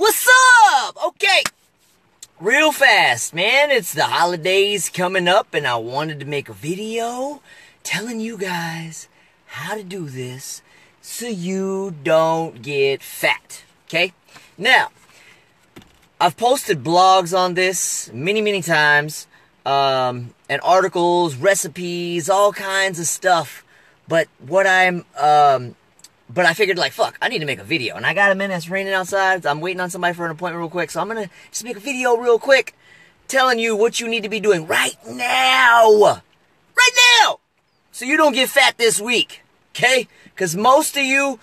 What's up? Okay, real fast, man. It's the holidays coming up, and I wanted to make a video telling you guys how to do this so you don't get fat. Okay? Now, I've posted blogs on this many times, and articles, recipes, all kinds of stuff. But but I figured, like, fuck, I need to make a video. And I got a minute, it's raining outside, I'm waiting on somebody for an appointment real quick, so I'm gonna just make a video real quick telling you what you need to be doing right now. Right now! So you don't get fat this week, okay? Because most of you've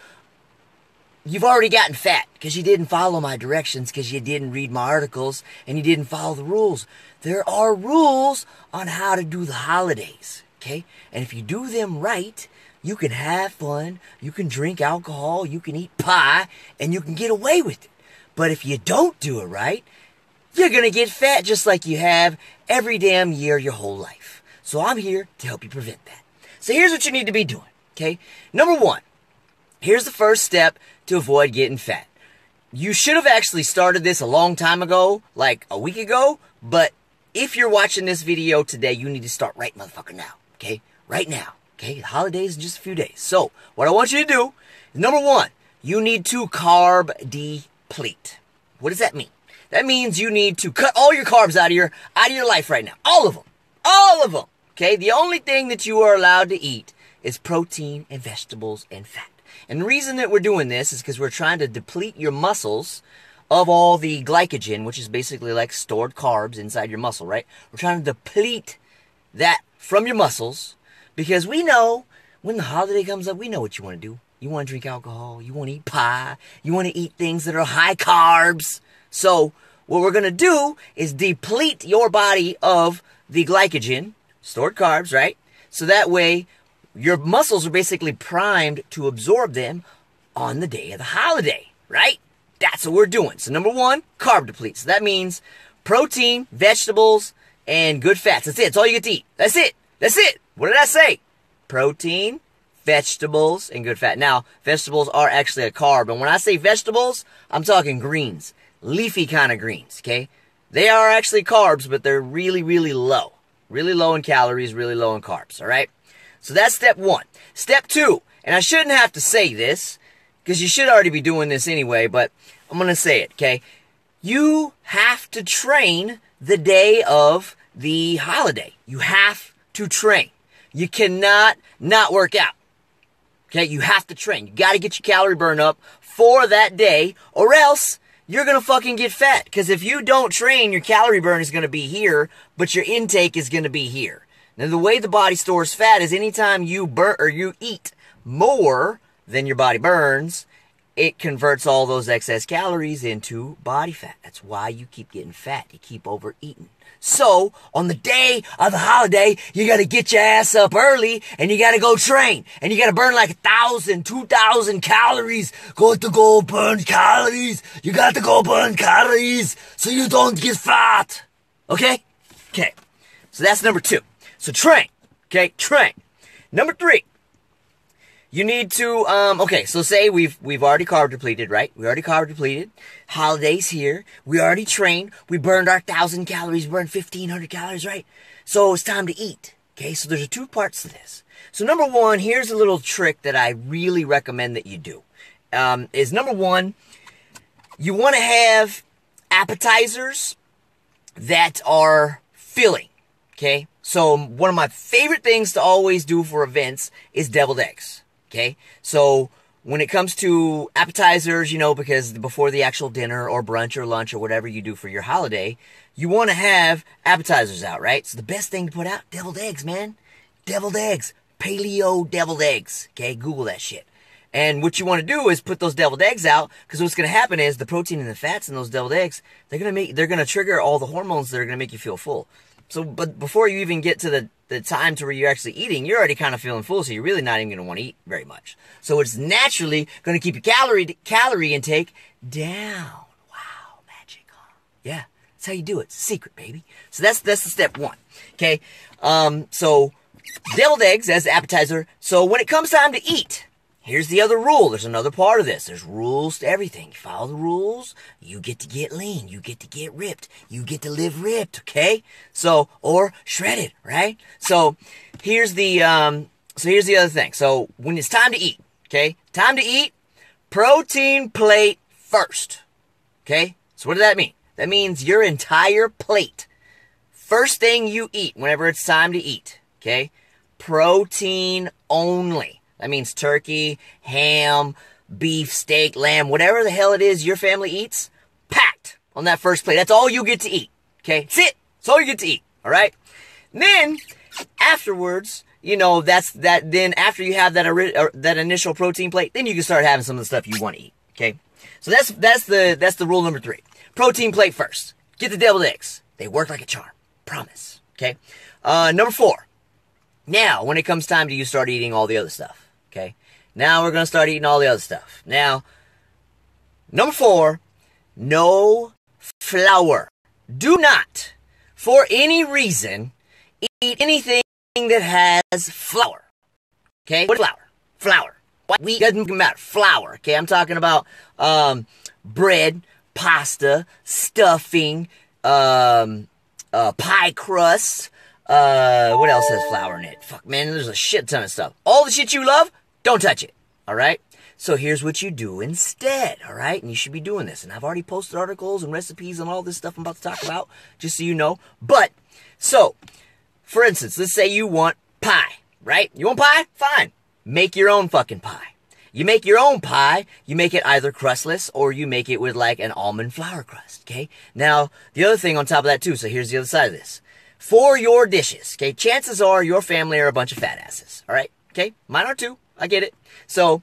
already gotten fat because you didn't follow my directions, because you didn't read my articles, and you didn't follow the rules. There are rules on how to do the holidays, okay? And if you do them right, you can have fun, you can drink alcohol, you can eat pie, and you can get away with it. But if you don't do it right, you're going to get fat just like you have every damn year your whole life. So I'm here to help you prevent that. So here's what you need to be doing, okay? Number one, here's the first step to avoid getting fat. You should have actually started this a long time ago, like a week ago, but if you're watching this video today, you need to start right motherfucker now, okay? Right now. Okay, the holidays in just a few days. So, what I want you to do is, number one, you need to carb deplete. What does that mean? That means you need to cut all your carbs out of your life right now. All of them. All of them. Okay, the only thing that you are allowed to eat is protein and vegetables and fat. And the reason that we're doing this is because we're trying to deplete your muscles of all the glycogen, which is basically like stored carbs inside your muscle, right? We're trying to deplete that from your muscles. Because we know, when the holiday comes up, we know what you want to do. You want to drink alcohol, you want to eat pie, you want to eat things that are high carbs. So, what we're going to do is deplete your body of the glycogen, stored carbs, right? So that way, your muscles are basically primed to absorb them on the day of the holiday, right? That's what we're doing. So, number one, carb deplete. So that means protein, vegetables, and good fats. That's it. That's all you get to eat. That's it. That's it. What did I say? Protein, vegetables, and good fat. Now, vegetables are actually a carb. And when I say vegetables, I'm talking greens. Leafy kind of greens, okay? They are actually carbs, but they're really low. Really low in calories, really low in carbs, all right? So that's step one. Step two, and I shouldn't have to say this, because you should already be doing this anyway, but I'm going to say it, okay? You have to train the day of the holiday. You have to train. You cannot not work out. Okay, you have to train. You got to get your calorie burn up for that day, or else you're going to fucking get fat. Because if you don't train, your calorie burn is going to be here, but your intake is going to be here. Now, the way the body stores fat is anytime you burn or you eat more than your body burns, it converts all those excess calories into body fat. That's why you keep getting fat. You keep overeating. So, on the day of the holiday, you gotta get your ass up early, and you gotta go train. And you gotta burn like 1,000, 2,000 calories. Got to go burn calories. You got to go burn calories, so you don't get fat. Okay? Okay. So that's number two. So train. Okay? Train. Number three. You need to, okay, so say we've already carb depleted, right? We already carb depleted. Holidays here. We already trained. We burned our 1,000 calories, burned 1,500 calories, right? So it's time to eat, okay? So there's two parts to this. So number one, here's a little trick that I really recommend that you do. Is number one, you want to have appetizers that are filling, okay? So one of my favorite things to always do for events is deviled eggs. Okay, so when it comes to appetizers, you know, because before the actual dinner or brunch or lunch or whatever you do for your holiday, you want to have appetizers out, right? So the best thing to put out, deviled eggs, man. Deviled eggs. Paleo deviled eggs. Okay, Google that shit. And what you want to do is put those deviled eggs out, because what's going to happen is the protein and the fats in those deviled eggs, they're going to trigger all the hormones that are going to make you feel full. So, but before you even get to the time to where you're actually eating, you're already kind of feeling full, so you're really not even going to want to eat very much. So it's naturally going to keep your calorie intake down. Wow, magic, huh? Yeah, that's how you do it. It's a secret, baby. So that's the step one. Okay, so deviled eggs as appetizer. So when it comes time to eat, here's the other rule. There's another part of this. There's rules to everything. You follow the rules, you get to get lean. You get to get ripped. You get to live ripped, okay? So, or shredded, right? So, here's the other thing. So, when it's time to eat, okay? Time to eat, protein plate first, okay? So, what does that mean? That means your entire plate. First thing you eat whenever it's time to eat, okay? Protein only. That means turkey, ham, beef, steak, lamb, whatever the hell it is your family eats, packed on that first plate. That's all you get to eat, okay? That's it. That's all you get to eat, all right? And then, afterwards, you know, then after you have that initial protein plate, then you can start having some of the stuff you want to eat, okay? So that's the rule number 3. Protein plate first. Get the deviled eggs. They work like a charm. Promise, okay? Number 4. Now, when it comes time to you start eating all the other stuff, okay? Now we're going to start eating all the other stuff. Now, number 4, no flour. Do not, for any reason, eat anything that has flour, okay? What is flour? Flour. Wheat doesn't matter. Flour, okay? I'm talking about bread, pasta, stuffing, pie crust. What else has flour in it? Fuck, man, there's a shit ton of stuff. All the shit you love, don't touch it, all right? So here's what you do instead, all right? And you should be doing this. And I've already posted articles and recipes and all this stuff I'm about to talk about, just so you know. But, so, for instance, let's say you want pie, right? You want pie? Fine. Make your own fucking pie. You make your own pie, you make it either crustless or you make it with like an almond flour crust, okay? Now, the other thing on top of that too, so here's the other side of this. For your dishes, okay, chances are your family are a bunch of fat asses, all right? Okay, mine are too, I get it. So,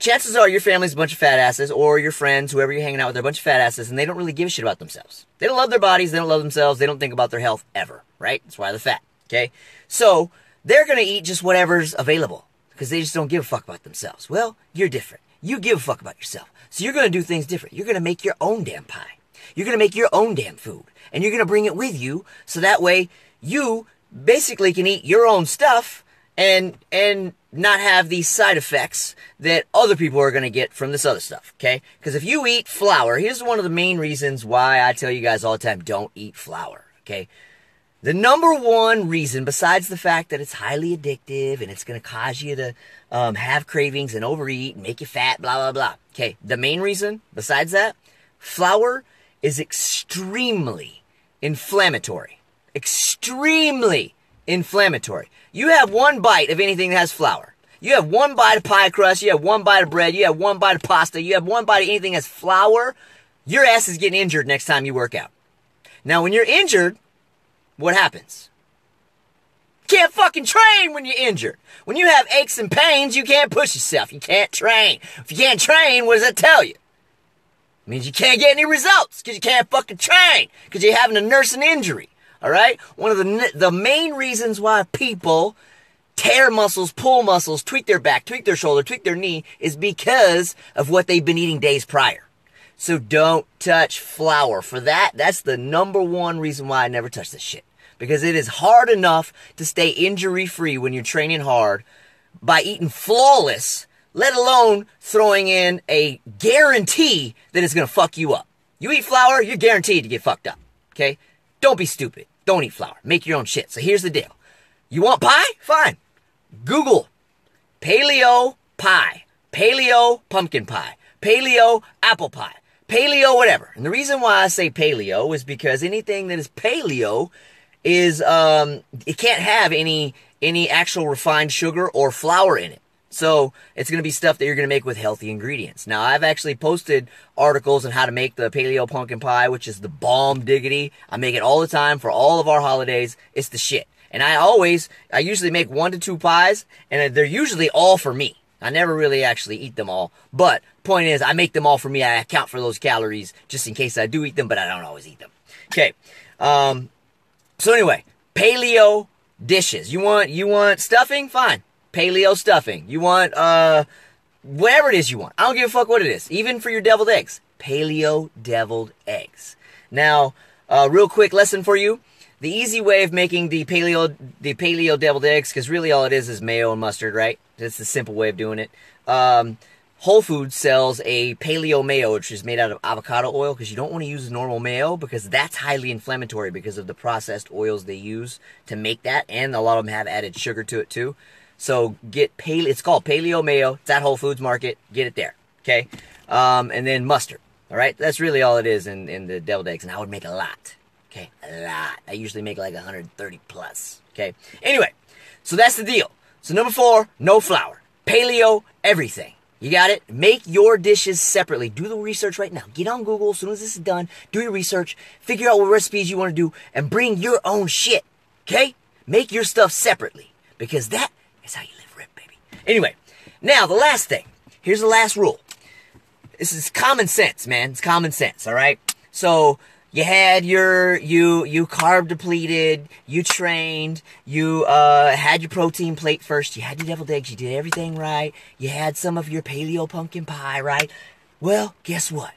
chances are your family's a bunch of fat asses, or your friends, whoever you're hanging out with, they're a bunch of fat asses, and they don't really give a shit about themselves. They don't love their bodies, they don't love themselves, they don't think about their health ever, right? That's why they're fat, okay? So, they're gonna eat just whatever's available, because they just don't give a fuck about themselves. Well, you're different. You give a fuck about yourself. So you're gonna do things different. You're gonna make your own damn pie. You're gonna make your own damn food. And you're gonna bring it with you, so that way you basically can eat your own stuff and not have these side effects that other people are going to get from this other stuff, okay? Because if you eat flour, here's one of the main reasons why I tell you guys all the time, don't eat flour, okay? The number one reason, besides the fact that it's highly addictive and it's going to cause you to have cravings and overeat and make you fat, blah, blah, blah, okay? The main reason, besides that, flour is extremely inflammatory. Extremely inflammatory. You have one bite of anything that has flour. You have one bite of pie crust. You have one bite of bread. You have one bite of pasta. You have one bite of anything that has flour. Your ass is getting injured next time you work out. Now, when you're injured, what happens? You can't fucking train when you're injured. When you have aches and pains, you can't push yourself. You can't train. If you can't train, what does that tell you? It means you can't get any results because you can't fucking train because you're having to nurse an injury. All right? One of the main reasons why people tear muscles, pull muscles, tweak their back, tweak their shoulder, tweak their knee is because of what they've been eating days prior. So don't touch flour. For that, that's the number one reason why I never touch this shit. Because it is hard enough to stay injury-free when you're training hard by eating flawless, let alone throwing in a guarantee that it's going to fuck you up. You eat flour, you're guaranteed to get fucked up. Okay? Don't be stupid. Don't eat flour. Make your own shit. So here's the deal. You want pie? Fine. Google paleo pie, paleo pumpkin pie, paleo apple pie, paleo whatever. And the reason why I say paleo is because anything that is paleo is, it can't have any actual refined sugar or flour in it. So it's going to be stuff that you're going to make with healthy ingredients. Now, I've actually posted articles on how to make the paleo pumpkin pie, which is the bomb diggity. I make it all the time for all of our holidays. It's the shit. And I usually make 1 to 2 pies, and they're usually all for me. I never really actually eat them all. But point is, I make them all for me. I account for those calories just in case I do eat them, but I don't always eat them. Okay. So anyway, paleo dishes. You want stuffing? Fine. Paleo stuffing. You want, whatever it is you want. I don't give a fuck what it is. Even for your deviled eggs. Paleo deviled eggs. Now, real quick lesson for you. the easy way of making the paleo deviled eggs, because really all it is mayo and mustard, right? That's the simple way of doing it. Whole Foods sells a paleo mayo, which is made out of avocado oil, because you don't want to use normal mayo, because that's highly inflammatory because of the processed oils they use to make that, and a lot of them have added sugar to it too. So it's called paleo mayo. It's at Whole Foods Market. Get it there, okay? And then mustard, all right? That's really all it is in the deviled eggs, and I would make a lot, okay? A lot. I usually make like 130 plus, okay? Anyway, so that's the deal. So number 4, no flour. Paleo everything. You got it? Make your dishes separately. Do the research right now. Get on Google as soon as this is done. Do your research. Figure out what recipes you want to do. And bring your own shit. Okay? Make your stuff separately. Because that is how you live rip, baby. Anyway. Now, the last thing. Here's the last rule. This is common sense, man. It's common sense, alright? So, you had you carb depleted, you trained, you had your protein plate first, you had your deviled eggs, you did everything right, you had some of your paleo pumpkin pie, right? Well, guess what?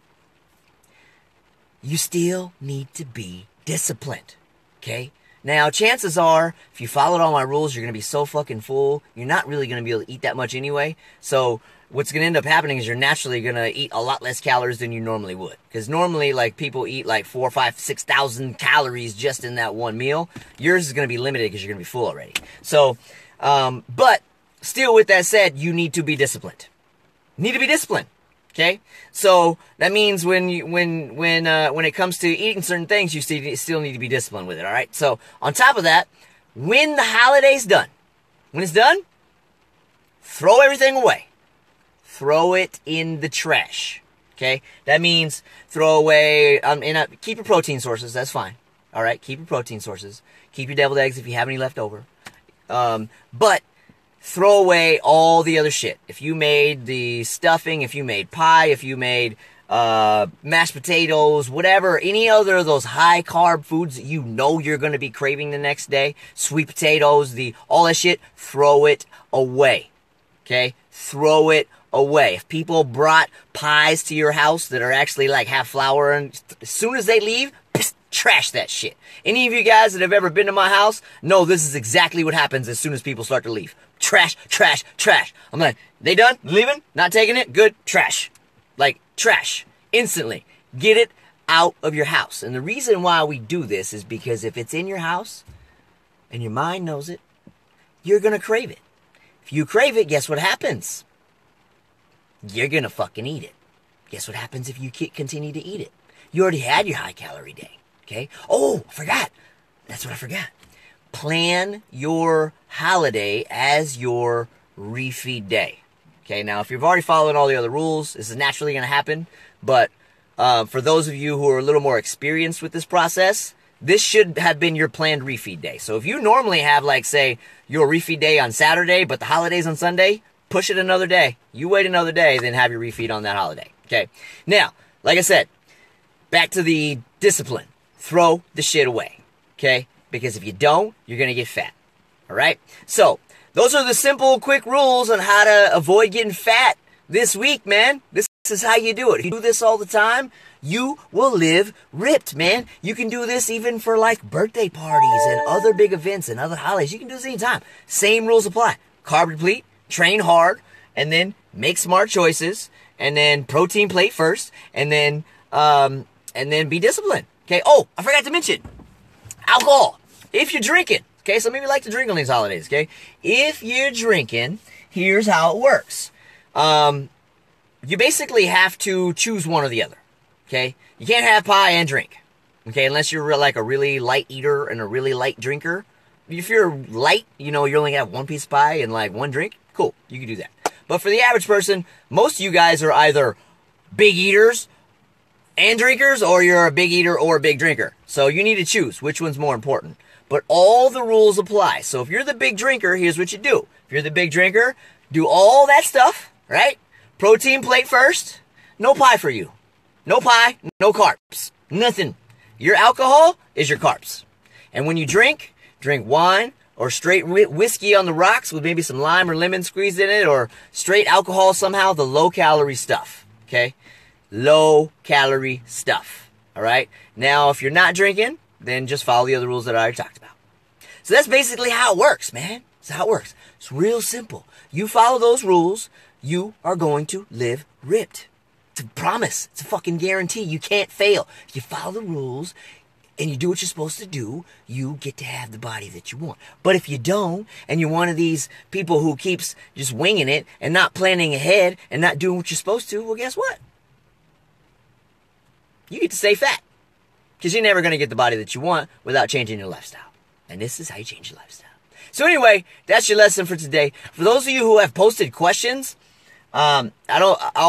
You still need to be disciplined, okay? Now, chances are, if you followed all my rules, you're going to be so fucking full, you're not really going to be able to eat that much anyway, so what's going to end up happening is you're naturally going to eat a lot less calories than you normally would. Because normally, like, people eat like 4,000, 5,000, 6,000 calories just in that one meal. Yours is going to be limited because you're going to be full already. So, but still with that said, you need to be disciplined. You need to be disciplined. Okay? So, that means when it comes to eating certain things, you still need to be disciplined with it, alright? So, on top of that, when the holiday's done, when it's done, throw everything away. Throw it in the trash, okay? That means throw away, keep your protein sources, that's fine. All right, keep your protein sources. Keep your deviled eggs if you have any left over. But throw away all the other shit. If you made the stuffing, if you made pie, if you made mashed potatoes, whatever, any other of those high-carb foods that you know you're going to be craving the next day, sweet potatoes, all that shit, throw it away, okay? Throw it away. If people brought pies to your house that are actually like have flour, and as soon as they leave, trash that shit. Any of you guys that have ever been to my house know this is exactly what happens as soon as people start to leave. Trash, trash, trash. I'm like, they done? Leaving? Not taking it? Good. Trash. Like, trash. Instantly. Get it out of your house. And the reason why we do this is because if it's in your house and your mind knows it, you're going to crave it. If you crave it, guess what happens? You're going to fucking eat it. Guess what happens if you continue to eat it? You already had your high-calorie day, okay? Oh, I forgot. That's what I forgot. Plan your holiday as your refeed day, okay? Now, if you've already followed all the other rules, this is naturally going to happen, but for those of you who are a little more experienced with this process, this should have been your planned refeed day. So if you normally have, like, say, your refeed day on Saturday, but the holiday's on Sunday, push it another day. You wait another day, then have your refeed on that holiday. Okay? Now, like I said, back to the discipline. Throw the shit away. Okay? Because if you don't, you're going to get fat. Alright? So, those are the simple, quick rules on how to avoid getting fat this week, man. This is how you do it. If you do this all the time, you will live ripped, man. You can do this even for, like, birthday parties and other big events and other holidays. You can do this anytime. Same rules apply. Carb deplete. Train hard, and then make smart choices, and then protein plate first, and then be disciplined. Okay. Oh, I forgot to mention alcohol. If you're drinking, okay, some of you like to drink on these holidays. Okay, if you're drinking, here's how it works. You basically have to choose one or the other. Okay, you can't have pie and drink. Okay, unless you're like a really light eater and a really light drinker. If you're light, you know, you only have one piece of pie and like one drink. Cool, you can do that. But for the average person, most of you guys are either big eaters and drinkers, or you're a big eater or a big drinker. So you need to choose which one's more important. But all the rules apply. So if you're the big drinker, here's what you do. If you're the big drinker, do all that stuff, right? Protein plate first. No pie for you. No pie, no carbs. Nothing. Your alcohol is your carbs. And when you drink wine, or straight whiskey on the rocks with maybe some lime or lemon squeezed in it, or straight alcohol somehow, the low-calorie stuff, okay? Low-calorie stuff, all right? Now, if you're not drinking, then just follow the other rules that I already talked about. So that's basically how it works, man. That's how it works. It's real simple. You follow those rules, you are going to live ripped. It's a promise. It's a fucking guarantee. You can't fail. If you follow the rules and you do what you're supposed to do, you get to have the body that you want. But if you don't, and you're one of these people who keeps just winging it and not planning ahead and not doing what you're supposed to, well, guess what? You get to stay fat. Because you're never going to get the body that you want without changing your lifestyle. And this is how you change your lifestyle. So anyway, that's your lesson for today. For those of you who have posted questions, I'll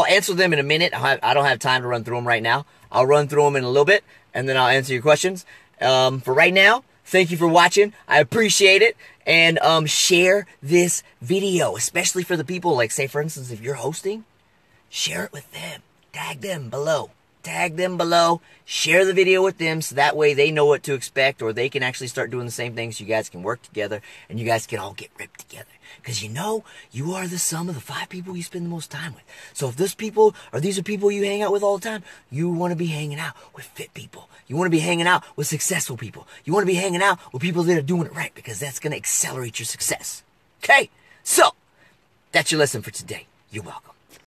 answer them in a minute. I don't have time to run through them right now. I'll run through them in a little bit, and then I'll answer your questions. For right now, thank you for watching. I appreciate it. And share this video, especially for the people, like, say, for instance, if you're hosting, share it with them. Tag them below. Tag them below. Share the video with them so that way they know what to expect, or they can actually start doing the same thing so you guys can work together and you guys can all get ripped together. Because you know, you are the sum of the 5 people you spend the most time with. So if these are people you hang out with all the time, you want to be hanging out with fit people. You want to be hanging out with successful people. You want to be hanging out with people that are doing it right, because that's going to accelerate your success. Okay? So, that's your lesson for today. You're welcome.